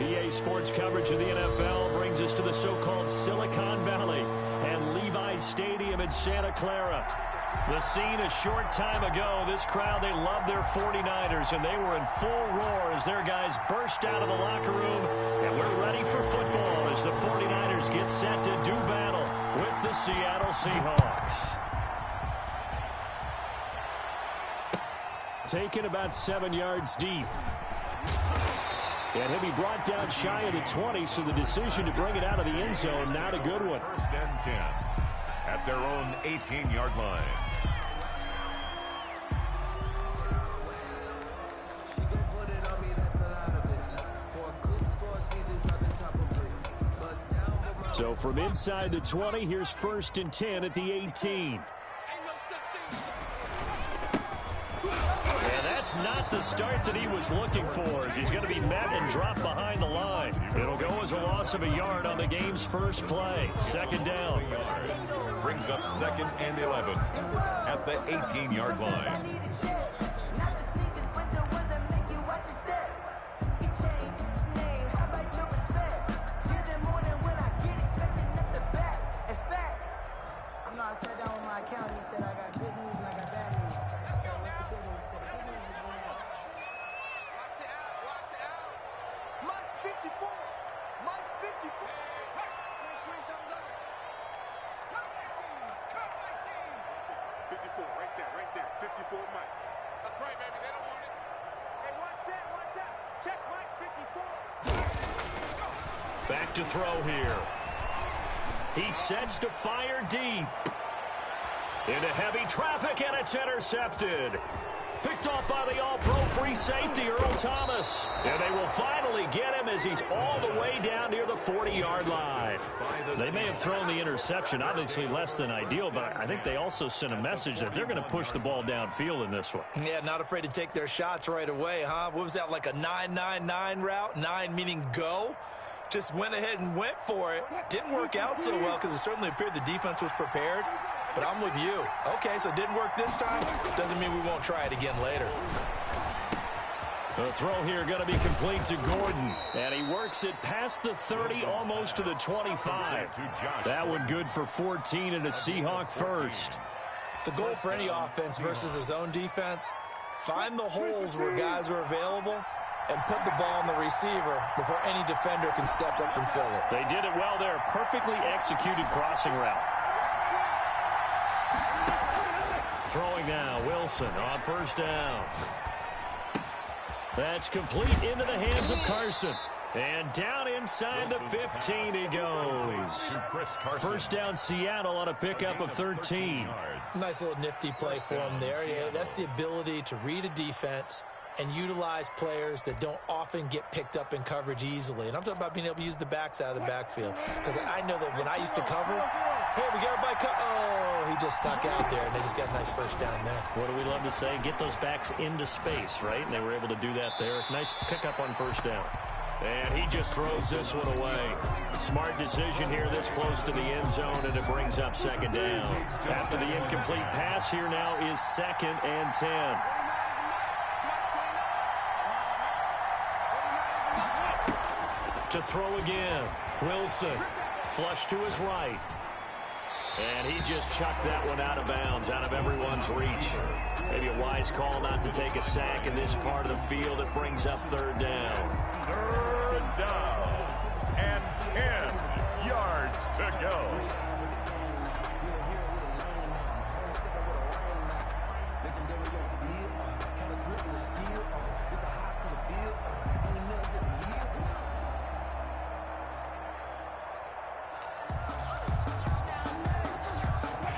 EA Sports coverage of the NFL brings us to the so-called Silicon Valley and Levi's Stadium in Santa Clara. The scene a short time ago, this crowd, they love their 49ers, and they were in full roar as their guys burst out of the locker room, and we're ready for football as the 49ers get set to do battle with the Seattle Seahawks. Taken about 7 yards deep. And he'll be brought down shy of the 20, so the decision to bring it out of the end zone, not a good one. First and 10 at their own 18-yard line. So from inside the 20, here's first and 10 at the 18. And that's not the start that he was looking for, as he's going to be met and dropped behind the line. It'll go as a loss of a yard on the game's first play. Second down. Brings up second and 11 at the 18-yard line. Back to throw here. He sets to fire deep. Into heavy traffic, and it's intercepted. Picked off by the all-pro free safety, Earl Thomas. And they will finally get him as he's all the way down near the 40-yard line. They may have thrown the interception, obviously less than ideal, but I think they also sent a message that they're going to push the ball downfield in this one. Yeah, not afraid to take their shots right away, huh? What was that, like a 9-9-9 route? 9 meaning go? Just went ahead and went for it. Didn't work out so well because it certainly appeared the defense was prepared. But I'm with you. Okay, so it didn't work this time. Doesn't mean we won't try it again later. The throw here going to be complete to Gordon. And he works it past the 30, almost to the 25. That one good for 14 and a Seahawk first. The goal for any offense versus his own defense, find the holes where guys are available and put the ball on the receiver before any defender can step up and fill it. They did it well there. Perfectly executed crossing route. Throwing now, Wilson on first down. That's complete into the hands of Carson. And down inside the 15 he goes. First down Seattle on a pickup of 13. Nice little nifty play for him there. Yeah, that's the ability to read a defense and utilize players that don't often get picked up in coverage easily. And I'm talking about being able to use the backs out of the backfield. Because I know that when I used to cover, hey, we got everybody oh, he just stuck out there, and they just got a nice first down there. What do we love to say? Get those backs into space, right? And they were able to do that there. Nice pickup on first down. And he just throws this one away. Smart decision here this close to the end zone, and it brings up second down. After the incomplete pass, here now is second and 10. To throw again. Wilson. Flush to his right. And he just chucked that one out of bounds, out of everyone's reach. Maybe a wise call not to take a sack in this part of the field. It brings up third down. Third down. And 10 yards to go.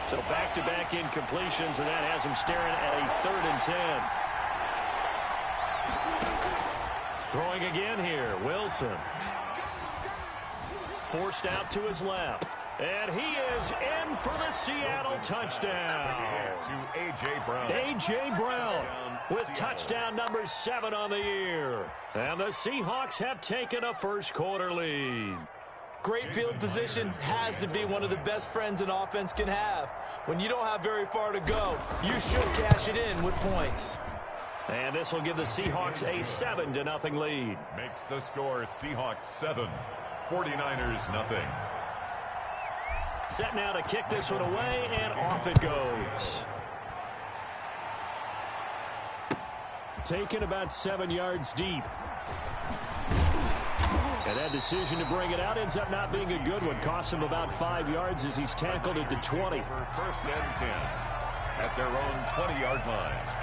So back-to-back incompletions, and that has him staring at a third and 10. Throwing again here, Wilson. Forced out to his left. And he is in for the Seattle touchdown. To A.J. Brown. A.J. Brown with touchdown number 7 on the year. And the Seahawks have taken a first quarter lead. Great field position has to be one of the best friends an offense can have. When you don't have very far to go, you should cash it in with points. And this will give the Seahawks a 7-0 lead. Makes the score Seahawks 7, 49ers nothing. Set now to kick this one away, and off it goes. Taken about 7 yards deep. And that decision to bring it out ends up not being a good one. Costs him about 5 yards as he's tackled at the 20. First and 10 at their own 20-yard line.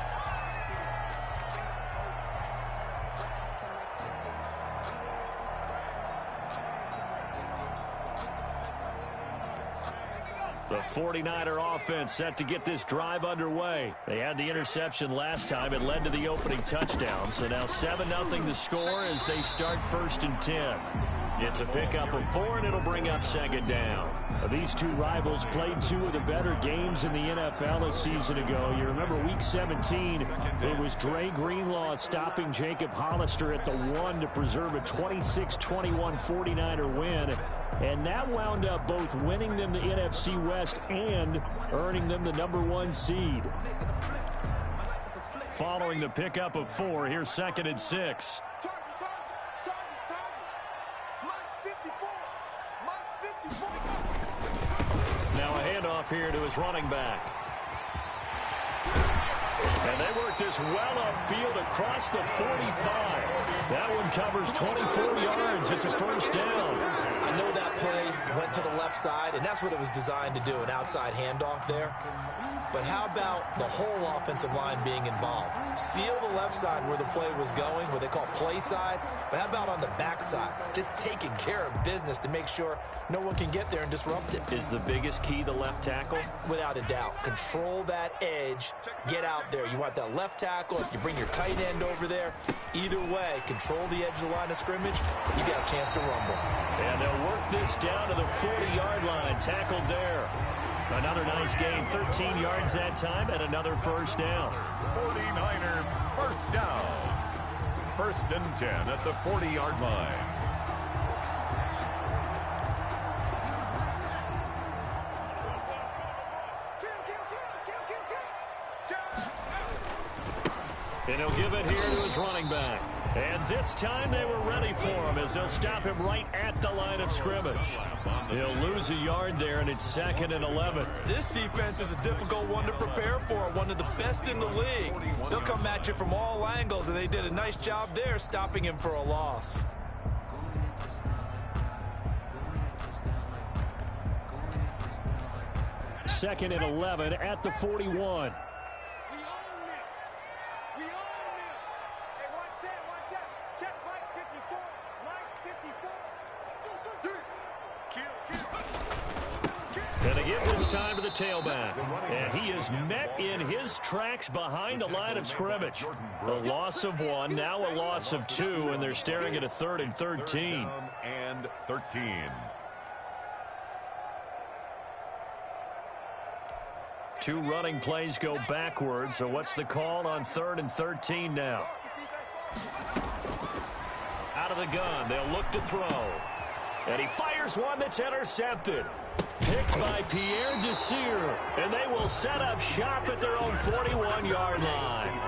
The 49er offense set to get this drive underway. They had the interception last time. It led to the opening touchdown. So now 7-0 the score as they start 1st and 10. It's a pickup of 4, and it'll bring up 2nd down. These two rivals played 2 of the better games in the NFL a season ago. You remember Week 17, it was Dre Greenlaw stopping Jacob Hollister at the 1 to preserve a 26-21 49er win. And that wound up both winning them the NFC West and earning them the #1 seed. Following the pickup of 4, here's 2nd and 6. Now a handoff here to his running back. And they work this well upfield across the 45. That one covers 24 yards. It's a 1st down. I know that play went to the left side, and that's what it was designed to do, an outside handoff there. But how about the whole offensive line being involved? Seal the left side where the play was going, what they call play side. But how about on the back side? Just taking care of business to make sure no one can get there and disrupt it. Is the biggest key the left tackle? Without a doubt. Control that edge. Get out there. You want that left tackle. If you bring your tight end over there, either way, control the edge of the line of scrimmage. You got a chance to rumble. And they'll work this down to the 40-yard line. Tackled there. Another nice gain, 13 yards that time, and another 1st down. 49er 1st down. 1st and 10 at the 40-yard line. And he'll give it here to his running back. And this time they were ready for him as they'll stop him right at the line of scrimmage. He'll lose a yard there, and it's 2nd and 11. This defense is a difficult one to prepare for, one of the best in the league. They'll come at you from all angles, and they did a nice job there stopping him for a loss. Second and 11 at the 41. And they give this time to the tailback. And he is met in his tracks behind the line of scrimmage. A loss of 1, now a loss of 2, and they're staring at a 3rd and 13. 3rd and 13. Two running plays go backwards, so what's the call on 3rd and 13 now? Out of the gun, they'll look to throw. And he fires one that's intercepted. Picked by Pierre Desir, and they will set up shop at their own 41-yard line.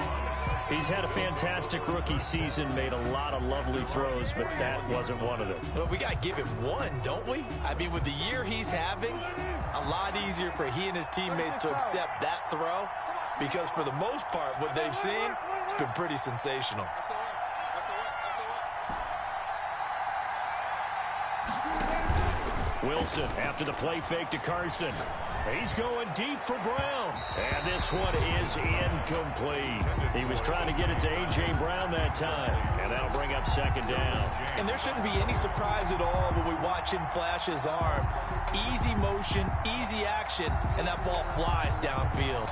He's had a fantastic rookie season, made a lot of lovely throws, but that wasn't one of them. Well, we got to give him one, don't we? I mean, with the year he's having, a lot easier for he and his teammates to accept that throw, because for the most part, what they've seen, it's been pretty sensational. Wilson after the play fake to Carson. He's going deep for Brown. And this one is incomplete. He was trying to get it to A.J. Brown that time. And that'll bring up 2nd down. And there shouldn't be any surprise at all when we watch him flash his arm. Easy motion, easy action, and that ball flies downfield.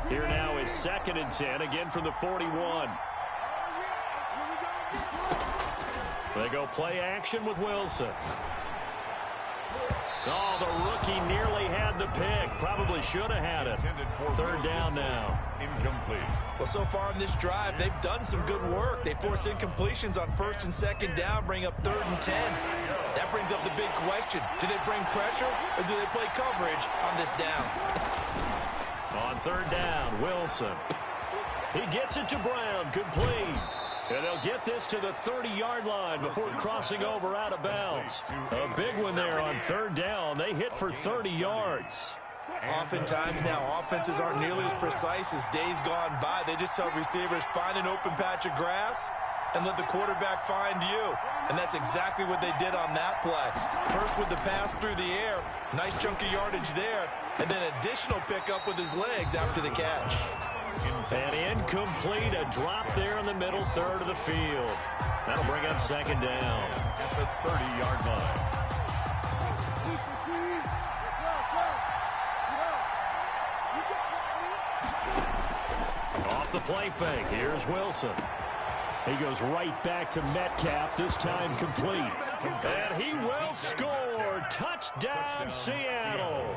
Here now is 2nd and 10, again from the 41. They go play action with Wilson. Oh, the rookie nearly had the pick. Probably should have had it. 3rd down now. Incomplete. Well, so far in this drive, they've done some good work. They force incompletions on 1st and 2nd down, bring up 3rd and 10. That brings up the big question. Do they bring pressure or do they play coverage on this down? On third down, Wilson. He gets it to Brown, complete. And they'll get this to the 30-yard line before crossing over out of bounds. A big one there on third down. They hit for 30 yards. Oftentimes now, offenses aren't nearly as precise as days gone by. They just tell receivers, find an open patch of grass and let the quarterback find you. And that's exactly what they did on that play. First with the pass through the air, nice chunk of yardage there, and then additional pickup with his legs after the catch. And incomplete, a drop there in the middle third of the field. That'll bring up second down. At the 30-yard line. Off the play fake, here's Wilson. He goes right back to Metcalf, this time complete. And he will score. Touchdown, Seattle.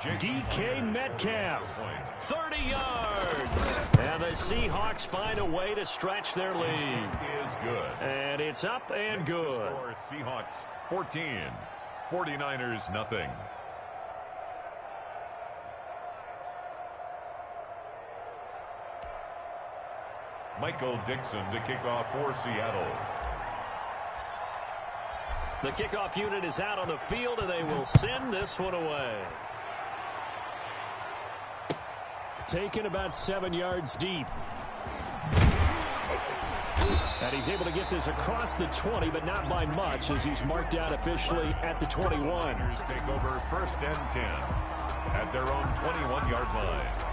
DK Metcalf, 30 yards. And the Seahawks find a way to stretch their lead. Is good. And it's up and good. Score, Seahawks 14, 49ers nothing. Michael Dixon to kick off for Seattle. The kickoff unit is out on the field, and they will send this one away. Taken about 7 yards deep. And he's able to get this across the 20, but not by much, as he's marked out officially at the 21. Take over first and 10 at their own 21-yard line.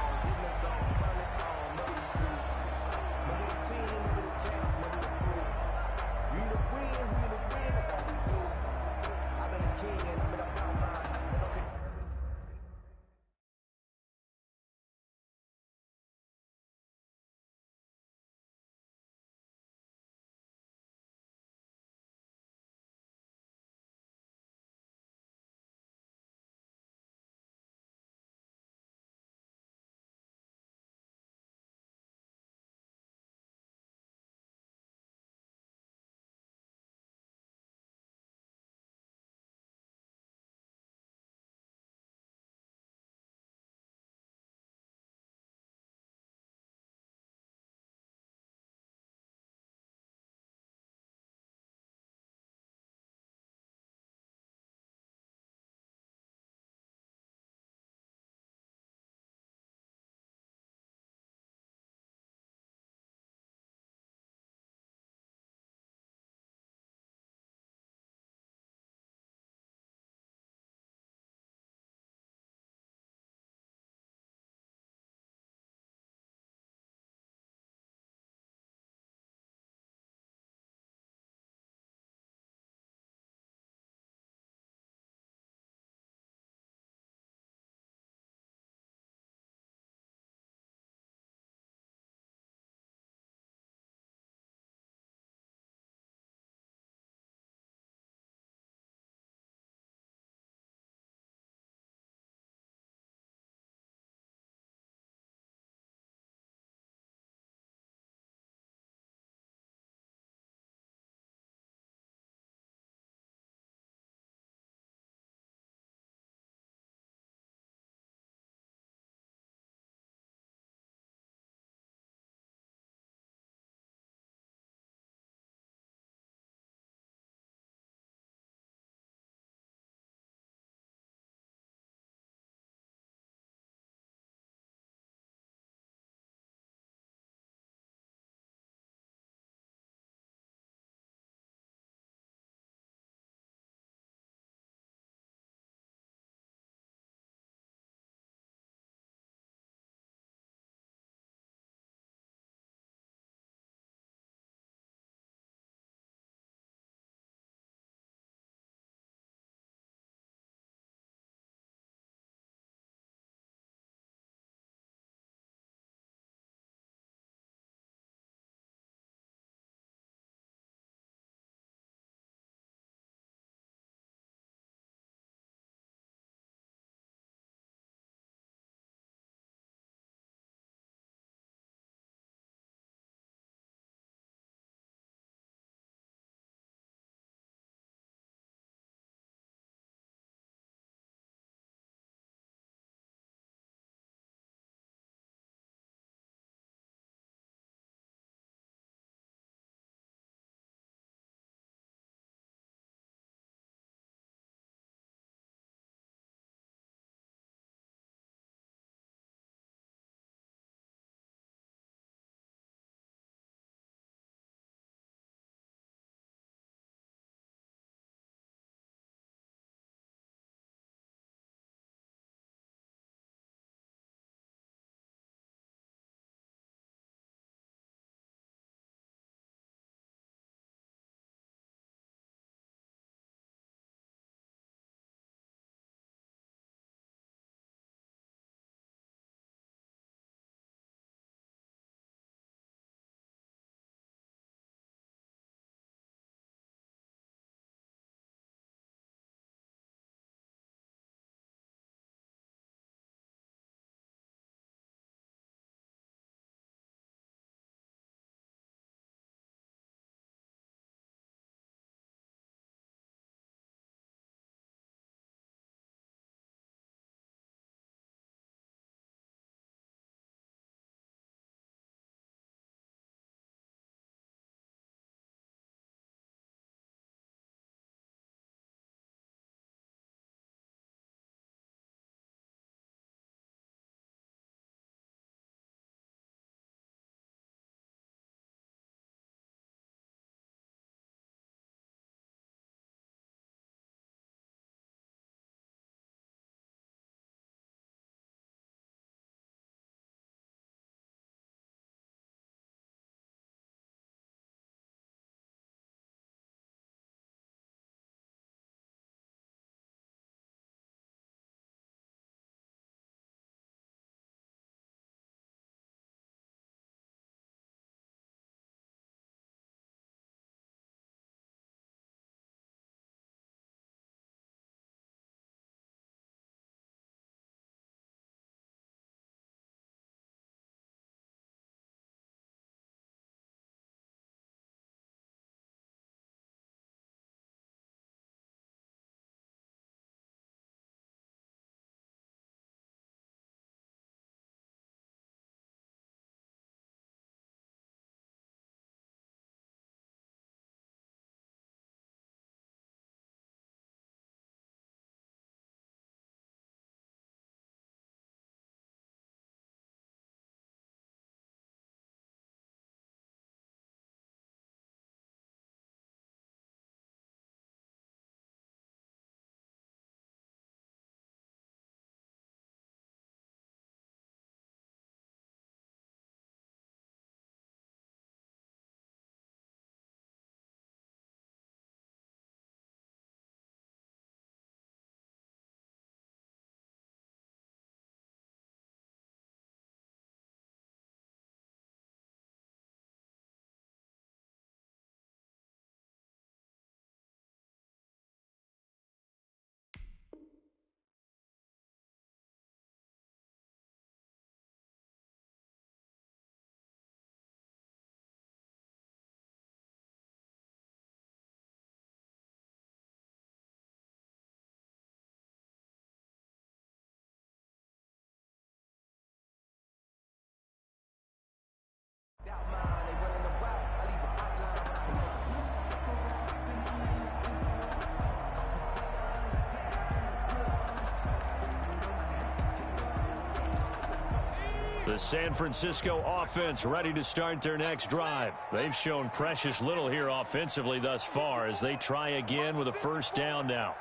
The San Francisco offense ready to start their next drive. They've shown precious little here offensively thus far as they try again with a first down now.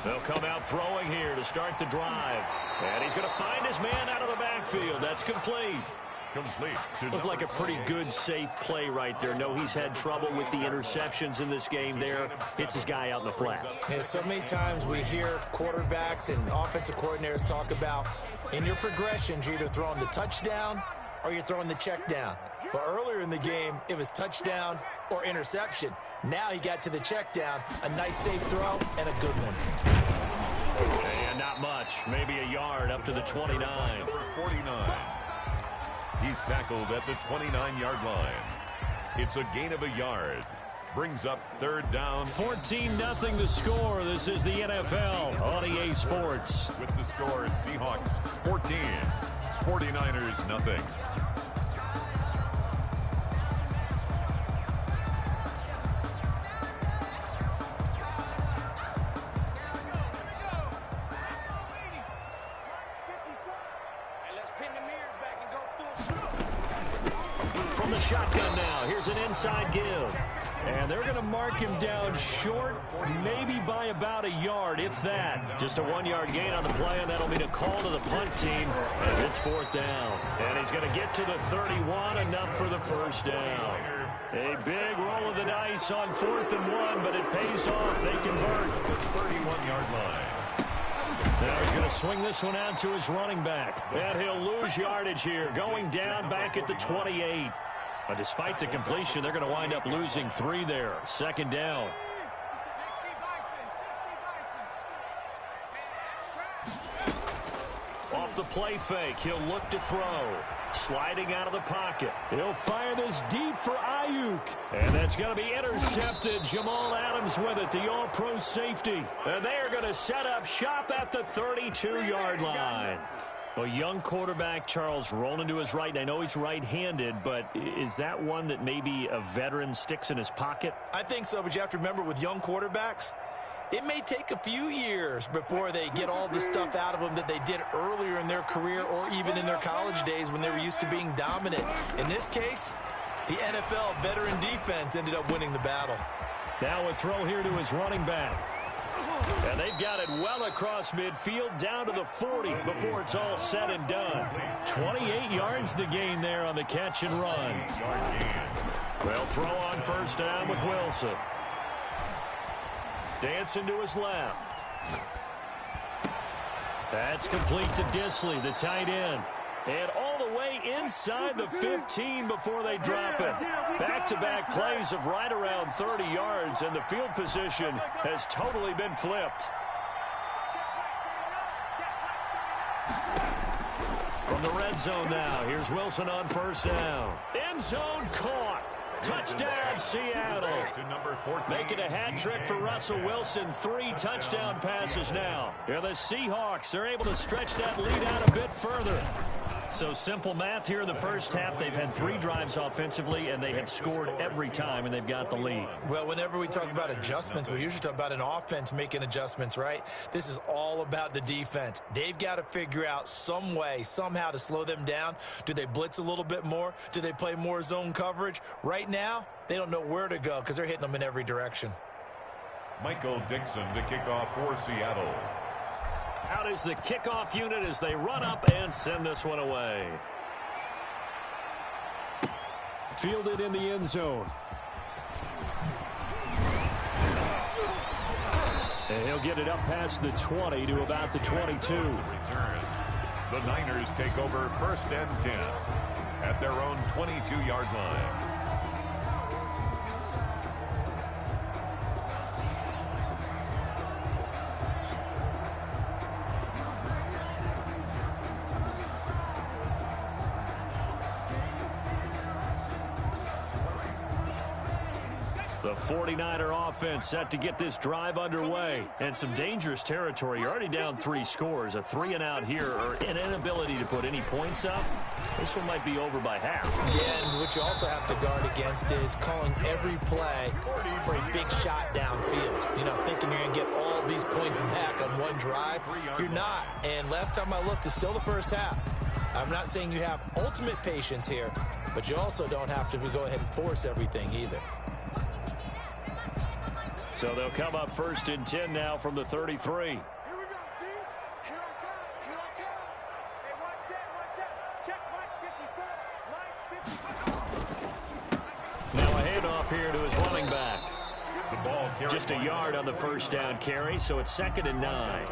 They'll come out throwing here to start the drive. And he's going to find his man out of the backfield. That's complete. Looked like a pretty good, safe play right there. No, he's had trouble with the interceptions in this game there. Hits his guy out in the flat. Yeah, so many times we hear quarterbacks and offensive coordinators talk about in your progressions, you're either throwing the touchdown or you're throwing the check down. But earlier in the game, it was touchdown or interception. Now he got to the check down, a nice safe throw, and a good one. And not much, maybe a yard up to the 29. Number 49. He's tackled at the 29-yard line. It's a gain of a yard. Brings up third down. 14-0 the score. This is the NFL on EA Sports. With the score, Seahawks 14, 49ers nothing. From the shotgun now, here's an inside give. And they're going to mark him down short, maybe by about a yard, if that. Just a 1-yard gain on the play, and that'll mean a call to the punt team. And it's fourth down. And he's going to get to the 31, enough for the first down. A big roll of the dice on 4th and 1, but it pays off. They convert. The 31-yard line. Now he's going to swing this one out to his running back. And he'll lose yardage here, going down back at the 28. But despite the completion, they're going to wind up losing 3 there. Second down. Off the play fake, he'll look to throw. Sliding out of the pocket. He'll fire this deep for Ayuk. And that's going to be intercepted. Jamal Adams with it, the all-pro safety. And they are going to set up shop at the 32-yard line. A young quarterback, Charles, rolling to his right. And I know he's right-handed, but is that one that maybe a veteran sticks in his pocket? I think so, but you have to remember with young quarterbacks, it may take a few years before they get all the stuff out of them that they did earlier in their career or even in their college days when they were used to being dominant. In this case, the NFL veteran defense ended up winning the battle. Now a throw here to his running back. And they've got it well across midfield down to the 40 before it's all said and done. 28 yards the gain there on the catch and run. They'll throw on first down with Wilson. Dancing to his left. That's complete to Disley, the tight end. And all the way inside the 15 before they drop it. Back-to-back plays of right around 30 yards, and the field position has totally been flipped. From the red zone now, here's Wilson on first down. End zone caught. Touchdown, Seattle. Making a hat trick for Russell Wilson. 3 touchdown passes now. And the Seahawks are able to stretch that lead out a bit further. So simple math here in the first half. They've had 3 drives offensively, and they have scored every time, and they've got the lead. Well, whenever we talk about adjustments, we usually talk about an offense making adjustments, right? This is all about the defense. They've got to figure out some way, somehow to slow them down. Do they blitz a little bit more? Do they play more zone coverage? Right now, they don't know where to go because they're hitting them in every direction. Michael Dixon, the kickoff for Seattle. Out is the kickoff unit as they run up and send this one away. Fielded in the end zone. And he'll get it up past the 20 to about the 22. Return. The Niners take over first and 10 at their own 22-yard line. The 49er offense set to get this drive underway. And some dangerous territory. You're already down 3 scores. A 3-and-out here, or an inability to put any points up. This one might be over by half. Yeah, and what you also have to guard against is calling every play for a big shot downfield. You know, thinking you're going to get all all these points back on one drive. You're not. And last time I looked, it's still the first half. I'm not saying you have ultimate patience here, but you also don't have to go ahead and force everything either. So they'll come up 1st and 10 now from the 33. Now a handoff here to his running back. Just a yard on the first down carry, so it's 2nd and 9.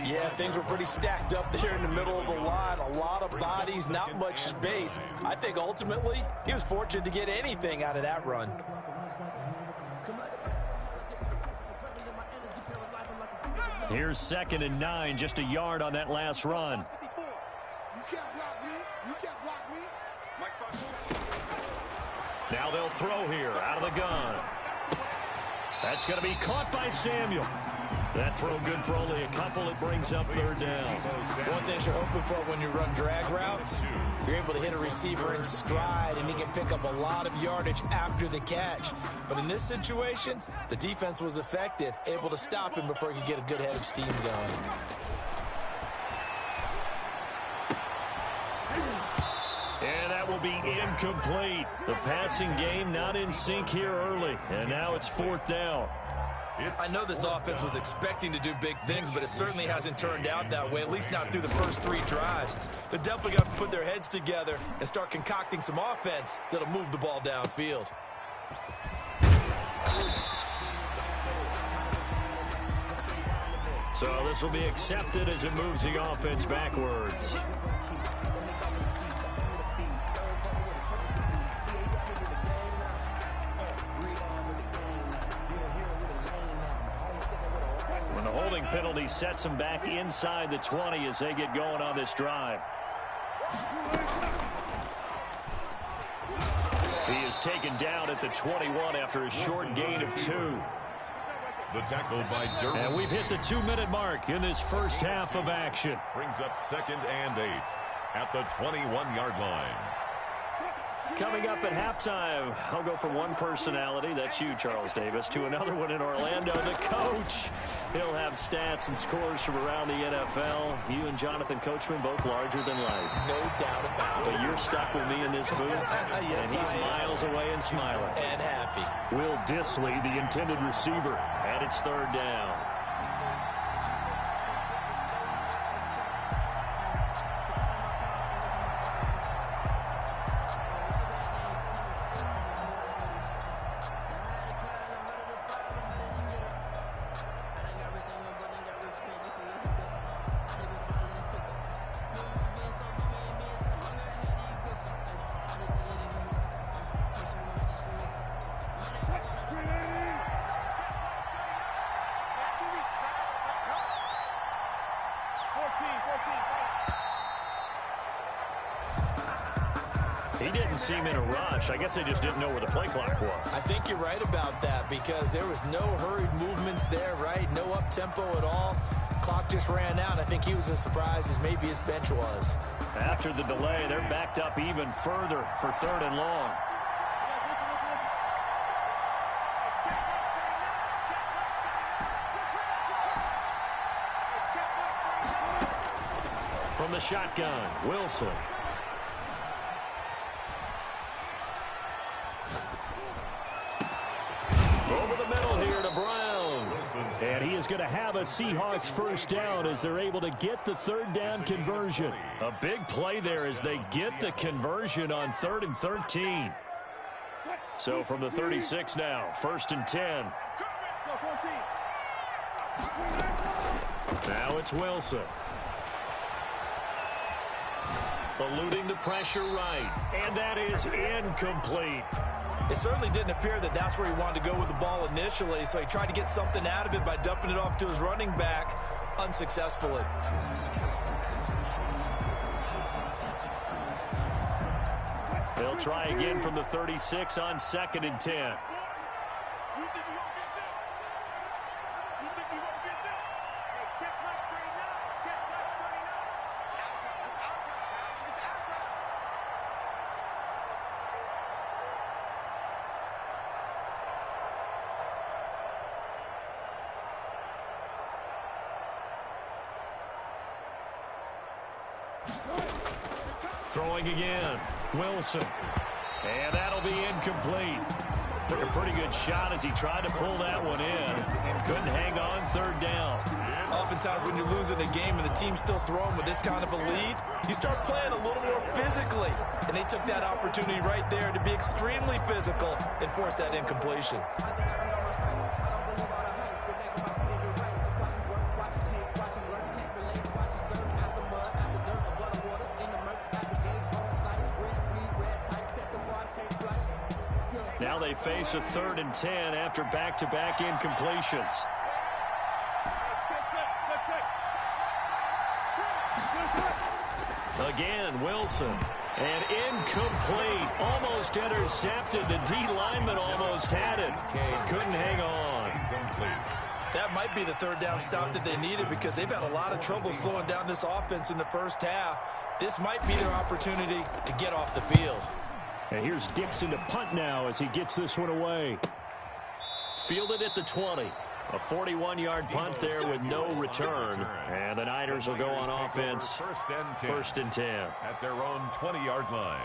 Yeah, things were pretty stacked up there in the middle of the line. A lot of bodies, not much space. I think ultimately he was fortunate to get anything out of that run. Here's 2nd and 9, just a yard on that last run. You can't block me. You can't block me. Now they'll throw here out of the gun. That's going to be caught by Samuel. That throw good for only a couple. It brings up 3rd down. One thing you're hoping for when you run drag routes, you're able to hit a receiver in stride, and he can pick up a lot of yardage after the catch. But in this situation, the defense was effective, able to stop him before he could get a good head of steam going. And that will be incomplete. The passing game not in sync here early. And now it's 4th down. I know this offense was expecting to do big things, but it certainly hasn't turned out that way, at least not through the first 3 drives. They're definitely going to put their heads together and start concocting some offense that'll move the ball downfield. So this will be accepted as it moves the offense backwards. Penalty sets them back inside the 20 as they get going on this drive. He is taken down at the 21 after a short gain of 2. The tackle by Durham. And we've hit the 2-minute mark in this first half of action. Brings up 2nd and 8 at the 21-yard line. Coming up at halftime, I'll go from one personality, that's you, Charles Davis, to another one in Orlando, the coach. He'll have stats and scores from around the NFL. You and Jonathan Coachman both larger than life. No doubt about it. But you're stuck with me in this booth, yes, and he's miles away and smiling. And happy. Will Disley, the intended receiver, and it's 3rd down. He didn't seem in a rush. I guess they just didn't know where the play clock was. I think you're right about that because there was no hurried movements there, right? No up-tempo at all. Clock just ran out. I think he was as surprised as maybe his bench was. After the delay, they're backed up even further for 3rd and long. From the shotgun, Wilson. Over the middle here to Brown. And he is going to have a Seahawks first down as they're able to get the 3rd down conversion. A big play there as they get the conversion on 3rd and 13. So from the 36 now, 1st and 10. Now it's Wilson. Eluding the pressure right. And that is incomplete. It certainly didn't appear that that's where he wanted to go with the ball initially, so he tried to get something out of it by dumping it off to his running back unsuccessfully. They'll try again from the 36 on 2nd and 10. Throwing again. Wilson. And that'll be incomplete. Took a pretty good shot as he tried to pull that one in. Couldn't hang on third down. Oftentimes when you're losing a game and the team's still throwing with this kind of a lead, you start playing a little more physically. And they took that opportunity right there to be extremely physical and force that incompletion. Now they face a 3rd and 10 after back-to-back incompletions. Again, Wilson. And incomplete. Almost intercepted. The D lineman almost had it. Couldn't hang on. That might be the 3rd down stop that they needed because they've had a lot of trouble slowing down this offense in the first half. This might be their opportunity to get off the field. And here's Dixon to punt now as he gets this one away. Fielded at the 20. A 41-yard punt there with no return. And the Niners will go on offense. First and 10. At their own 20-yard line.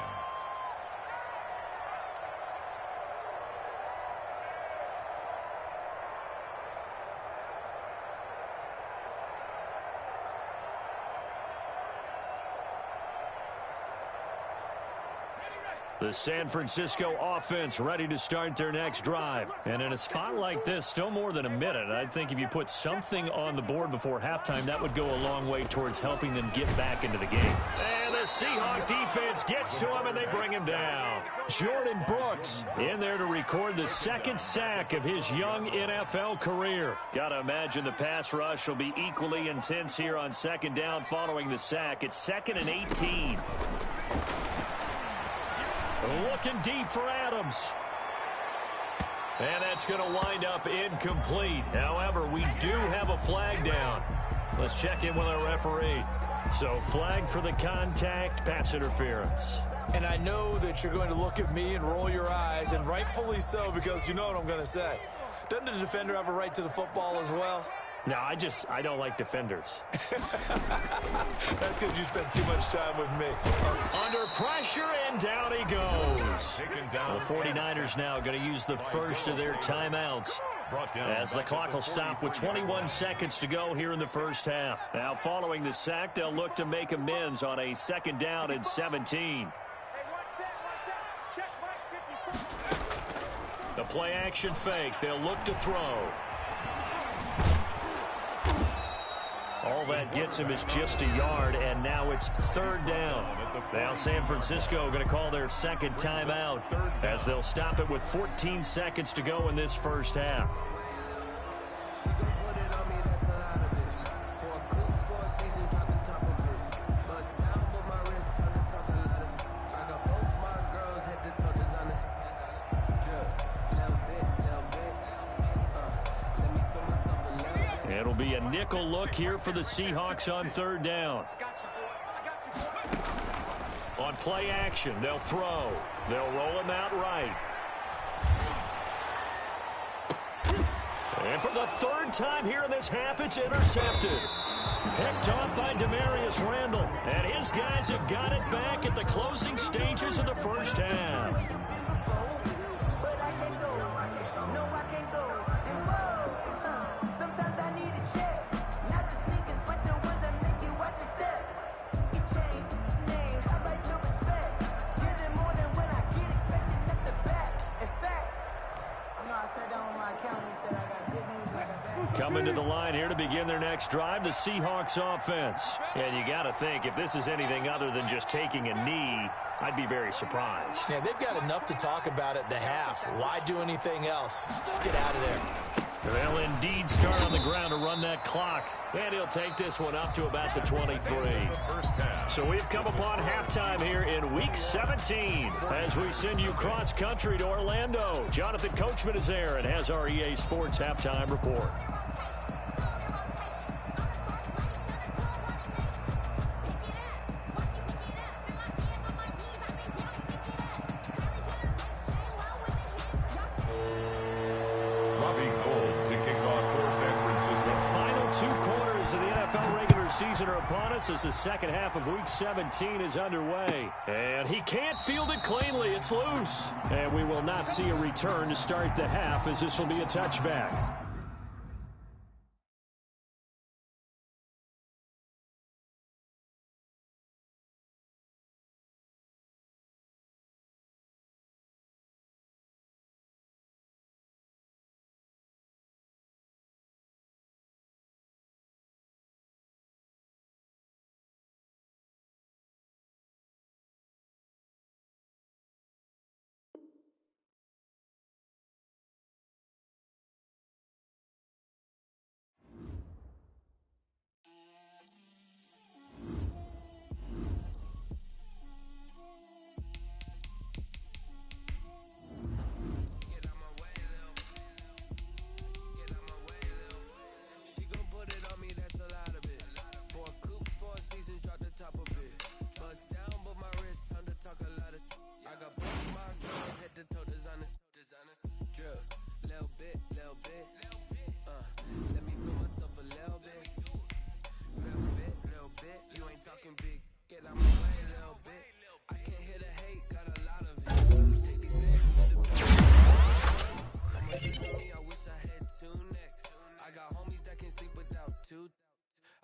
The San Francisco offense ready to start their next drive. And in a spot like this, still more than a minute, I think if you put something on the board before halftime, that would go a long way towards helping them get back into the game. And the Seahawk defense gets to him, and they bring him down. Jordan Brooks in there to record the 2nd sack of his young NFL career. Got to imagine the pass rush will be equally intense here on 2nd down following the sack. It's 2nd and 18. Looking deep for Adams. And that's going to wind up incomplete. However, we do have a flag down. Let's check in with our referee. So, flag for the contact, pass interference. And I know that you're going to look at me and roll your eyes, and rightfully so, because you know what I'm going to say. Doesn't the defender have a right to the football as well? No, I don't like defenders. That's because you spent too much time with me. Under pressure, and down he goes. The 49ers now going to use the first of their timeouts as the clock will stop with 21 seconds to go here in the first half. Now, following the sack, they'll look to make amends on a 2nd down and 17. The play action fake. They'll look to throw. All that gets him is just a yard, and now it's 3rd down. Now San Francisco going to call their 2nd timeout as they'll stop it with 14 seconds to go in this first half. It'll be a nickel look here for the Seahawks on 3rd down. On play action, they'll throw. They'll roll him out right. And for the 3rd time here in this half, it's intercepted. Picked off by Demarius Randall. And his guys have got it back at the closing stages of the first half. Coming to the line here to begin their next drive, the Seahawks offense. And you got to think, if this is anything other than just taking a knee, I'd be very surprised. Yeah, they've got enough to talk about at the half. Why do anything else? Just get out of there. They'll indeed start on the ground to run that clock. And he'll take this one up to about the 23. So we've come upon halftime here in Week 17 as we send you cross-country to Orlando. Jonathan Coachman is there and has our EA Sports halftime report. season are upon us as the second half of Week 17 is underway. And he can't field it cleanly. It's loose. And we will not see a return to start the half, as this will be a touchback.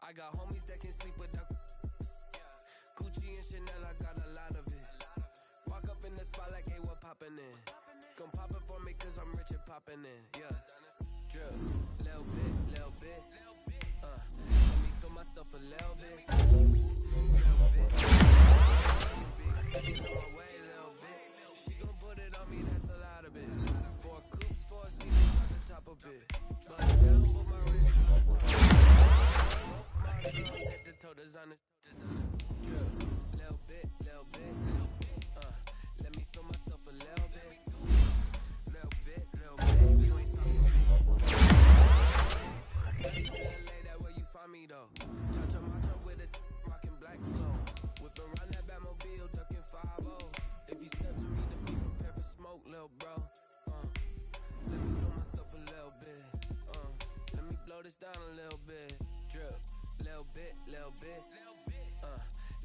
I got homies that can sleep without Gucci and Chanel, I got a lot of it. Walk up in the spot like, hey, what poppin' in? Gon' pop it for me cause I'm rich and poppin' in. Yeah, drip, little bit, little bit. Let me feel myself a little bit. Little bit, get on my way, little bit. She gon' put it on me, that's a lot of it. 4 coops, 4 seasons, on the top of it. Bust down with my wrist, girls head to toe, designer, drip, little bit, little bit. Let me feel myself a little bit, little bit, little bit. You ain't talking big. LA, that where you find me though. Cha-cha macha with a rockin' black clothes. Whippin' around that Batmobile, duckin' 5-0. If you step to me, then be prepared for smoke, little bro. Let me feel myself a little bit. Let me blow this down a little bit, drip. Little bit, little bit.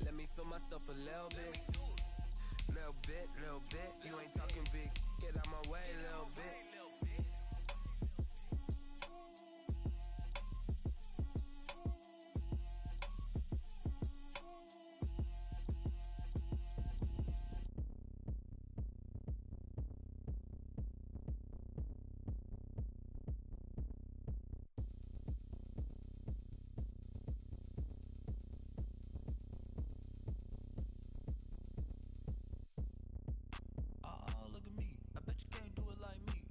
Let me feel myself a little bit. Little bit, little bit. You ain't talking big. Get out my way, little bit. Oh, look at me. I bet you can't do it like me.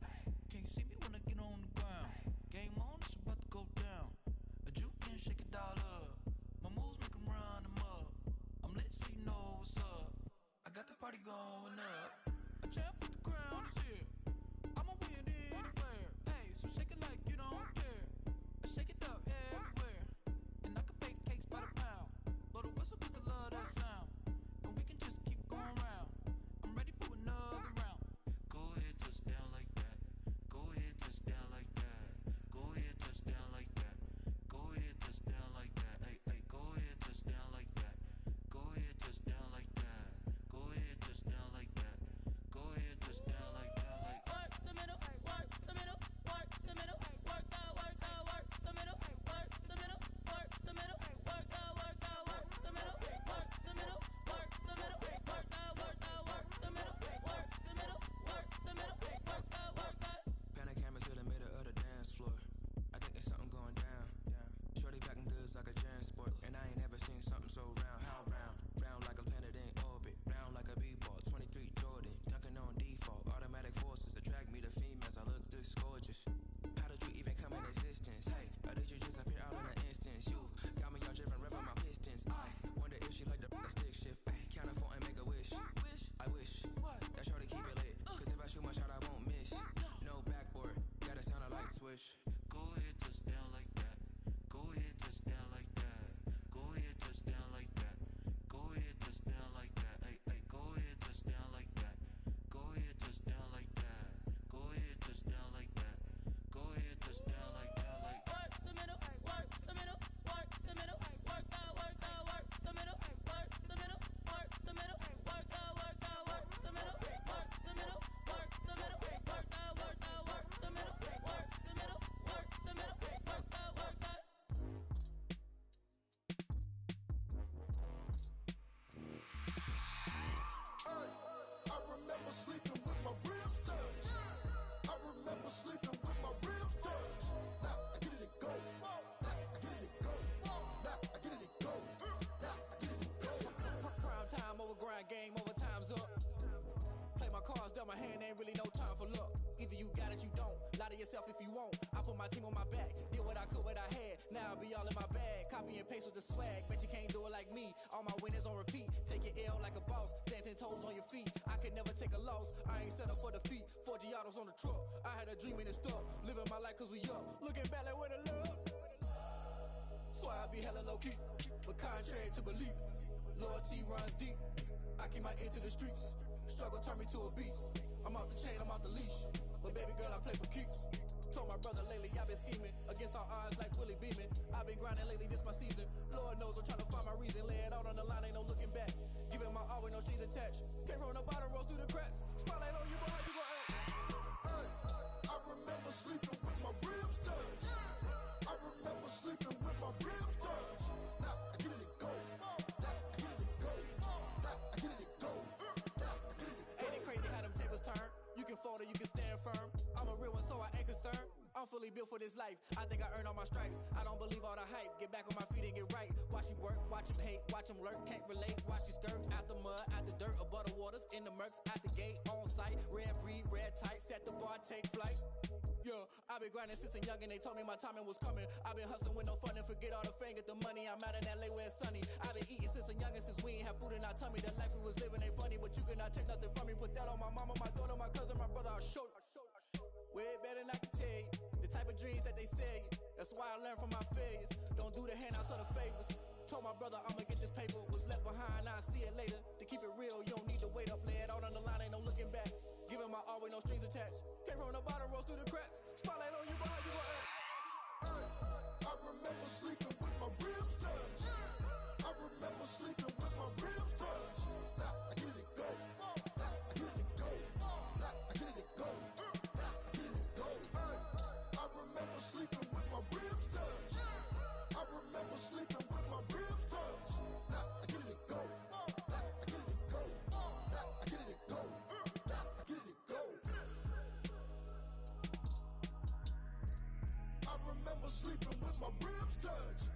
team on my back. Did what I could, what I had. Now I be all in my bag. Copy and paste with the swag. Bet you can't do it like me. All my winners on repeat. Take your L like a boss. Stand 10 toes on your feet. I can never take a loss. I ain't set up for defeat. 4 Giottos on the truck. I had a dream and it's stuck. Living my life cause we up. Looking back like where the love. Swear I be hella low key. But contrary to belief, loyalty runs deep. I keep my ear to the streets. Struggle turned me to a beast. I'm off the chain, I'm off the leash. But baby girl, I play for keeps. Told my brother lately, I've been scheming. Against all odds like Willie Beeman. I've been grinding lately, this my season. Lord knows I'm trying to find my reason. Lay it out on the line, ain't no looking back. Giving my all with no strings attached. Came from the bottom, rose through the cracks. Spotlight on you, boy, how you gon' act? Hey, I remember sleeping with my ribs touched. I remember sleeping with my ribs touched. Now I get it go. Now I get it go. Now I get it go. Now I get it go. Ain't it crazy how them tables turn? You can fold or you can stand firm. I'm a real one, so I ain't concerned. I'm fully built for this life. I think I earned all my stripes. I don't believe all the hype. Get back on my feet and get right. Watch you work, watch him hate, watch him lurk. Can't relate, watch you skirt. Out the mud, out the dirt, above the waters, in the murks, at the gate, on site. Red breed, red tight, set the bar, take flight. Yeah, I've been grinding since a young and they told me my timing was coming. I've been hustling with no fun and forget all the fame, get the money. I'm out in LA where it's sunny. I've been eating since a young and since we ain't have food in our tummy. The life we was living ain't funny, but you cannot take nothing from me. Put that on my mama, my daughter, my cousin, my brother, I'll show you. Way better than I can tell you. The type of dreams that they sell you. That's why I learned from my failures. Don't do the handouts or the favors. Told my brother I'ma get this paper. Was left behind, I'll see it later. To keep it real, you don't need to wait up. Lay it out on the line, ain't no looking back. Giving my all with no strings attached. Came from the bottom, rose through the cracks. Spotlight on you, boy, how you gon' act? Hey, I remember sleeping with my ribs touched. I remember sleeping with my ribs touched. Now I get it go. Now I get it go. Now I get it go. Now I get it go. Hey, I remember sleeping with my ribs touched. I remember sleeping with my ribs touched. Now I get it go. Now I get it go. Now I get it go. Now I get it go. I remember sleeping with my ribs touched.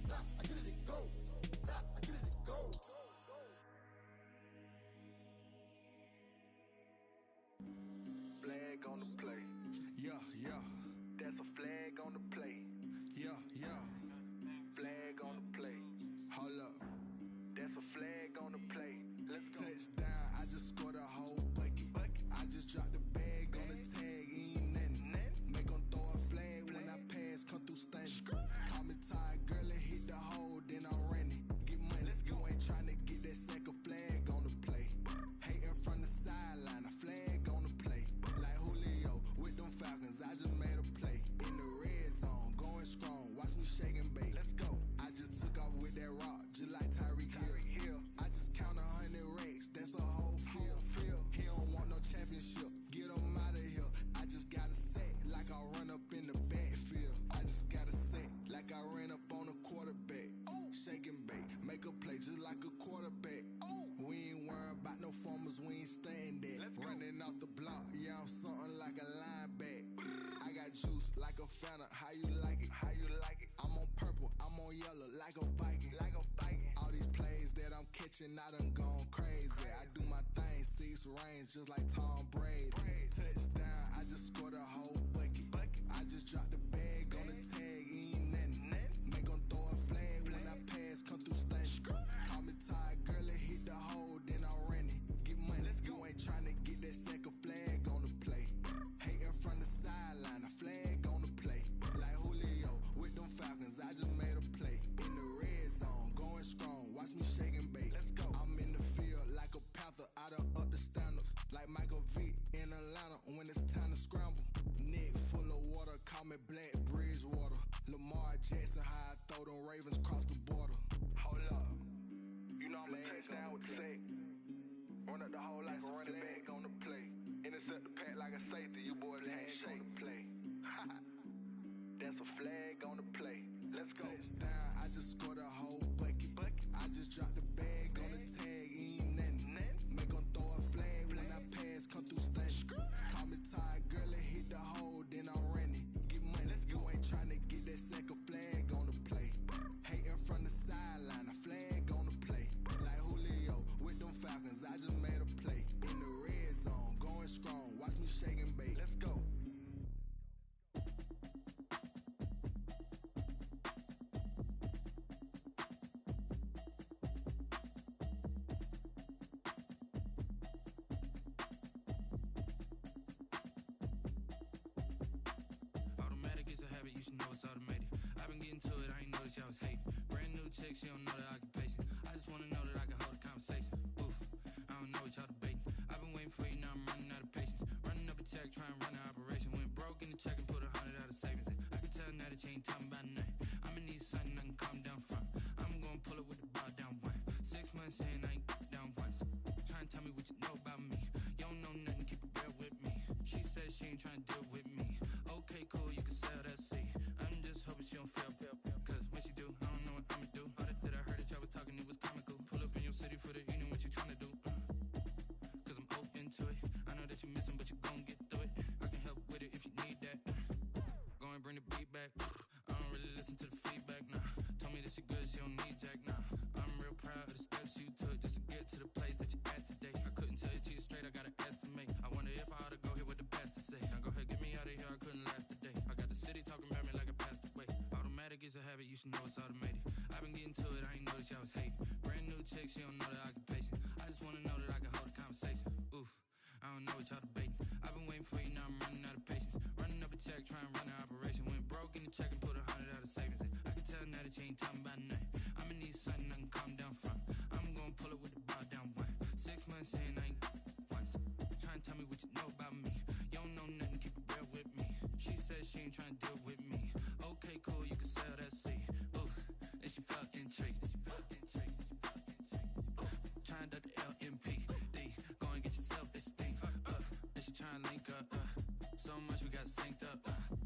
Now I get it go. Now I get it go. Flag on the play. Yeah, yeah. That's a flag on the play. Yeah, yeah. Flag on the play. Hold up. That's a flag on the play. Let's go. Touchdown, I just scored a whole bucket. I just dropped the bag on the tag, ain't nothing. Make 'em throw a flag when I pass, come through stunning. Call me tired, girl, and hit the hole, then I'm running. Get money, you ain't tryna get that second flag on the play. Hating from the sideline, a flag on the play. Like Julio with them Falcons, I just made a play. In the red zone, going strong, watch me shake and bake. Let's go. I just took off with that rock, just like Tyreek Hill. I just count 100 racks, that's a whole field. He don't want no championship, get him out of here. I just got a set, like I run up in the backfield. I just got a set, like I ran up on a quarterback. Shake and bake, make a play just like a quarterback. We ain't worrying about no formers, we ain't staying there. Running off the block, yeah, I'm something like a linebacker. I got juice like a Fanta, how you like it? How you like it? I'm on purple, I'm on yellow, like a Viking. Like a Viking. All these plays that I'm catching, I done gone crazy. I do my thing, 6 range, just like Tom Brady. Touchdown, I just scored a whole bucket. I just dropped the bag on the tag, ain't nothing. Make 'em throw a flag when I pass, come through stunning. Call me tired, girl, and hit the hole, then I'm running. Get money, you ain't tryna get that second flag on the play. Hating from the sideline, a flag on the play. Like Julio with them Falcons, I just made a play. In the red zone, going strong, watch me shake and bake. Let's go. I'm in the field like a panther, I done up the standards. Like Michael Vick in Atlanta when it's time to scramble. Neck full of water, call me Black Bridgewater. Lamar Jackson, how I throw them Ravens across the border. Hold up. You know I'm a touchdown with the sack. Run up the whole like a running back on the play. Intercept the pack like a safety. You boys handshake the play. That's a flag on the play. Let's go. Touchdown, I just scored a whole bucket. I just dropped the bag on the tag, ain't nothing. Make 'em throw a flag when I pass, come through stunning. Call me tired, girl, and hit the hole, then I'm running. Get money, you ain't tryna get that second flag on the play. Hating from the sideline, a flag on the play. Like Julio with them Falcons, I just made a play. In the red zone, going strong, watch me shake and bake. should know it's automated. I've been getting to it, I ain't noticed y'all was hating. Brand new chick, she don't know that I can pace it. I just wanna know that I can hold a conversation. Oof, I don't know what y'all debating. I've been waiting for you, now I'm running out of patience. Running up a check, trying to run an operation. Went broke in the check and put 100 out of savings in. I can tell now that you ain't talking about nothing. I'ma need something I can calm down from. I'm gonna pull it with the bar down one. 6 months in, I ain't once. Trying to tell me what you know about me. You don't know nothing, keep it real with me. She said she ain't trying to deal with me. Okay, cool, you can sell that seed. Ooh, and she felt intrigued. Trying to the LMPD. Go and get yourself this thing. And she trying to link up. So much we got synced up.